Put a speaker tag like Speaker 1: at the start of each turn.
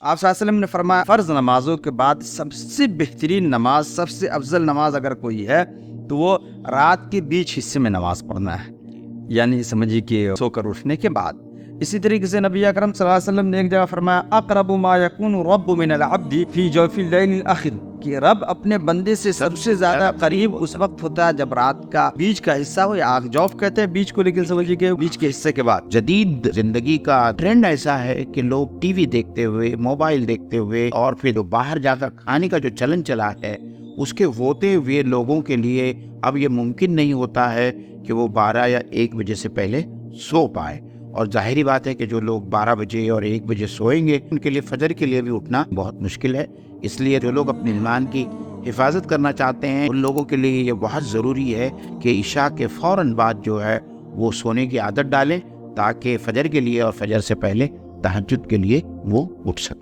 Speaker 1: آپ صلی اللہ علیہ وسلم نے فرمایا فرض نمازوں کے بعد سب سے بہترین نماز، سب سے افضل نماز اگر کوئی ہے تو وہ رات کے بیچ حصے میں نماز پڑھنا ہے، یعنی سمجھیے کہ سو کر اٹھنے کے بعد۔ اسی طریقے سے نبی اکرم صلی اللہ علیہ وسلم نے ایک جگہ فرمایا اقرب ما یکون رب من العبد فی جوف اللیل الاخر، کہ رب اپنے بندے سے سب سے زیادہ قریب اس وقت ہوتا ہے جب رات کا بیچ کا حصہ ہو، یا جوف کہتے ہیں بیچ کو، لیکن سمجھیے کہ بیچ کے حصے کے بعد۔
Speaker 2: جدید زندگی کا ٹرینڈ ایسا ہے کہ لوگ ٹی وی دیکھتے ہوئے، موبائل دیکھتے ہوئے، اور پھر باہر جا کر کھانے کا جو چلن چلا ہے، اس کے ہوتے ہوئے لوگوں کے لیے اب یہ ممکن نہیں ہوتا ہے کہ وہ 12 یا 1 بجے سے پہلے سو پائے، اور ظاہری بات ہے کہ جو لوگ 12 بجے اور 1 بجے سوئیں گے ان کے لیے فجر کے لیے بھی اٹھنا بہت مشکل ہے۔ اس لیے جو لوگ اپنی ایمان کی حفاظت کرنا چاہتے ہیں ان لوگوں کے لیے یہ بہت ضروری ہے کہ عشاء کے فوراً بعد جو ہے وہ سونے کی عادت ڈالیں، تاکہ فجر کے لیے اور فجر سے پہلے تہجد کے لیے وہ اٹھ سکیں۔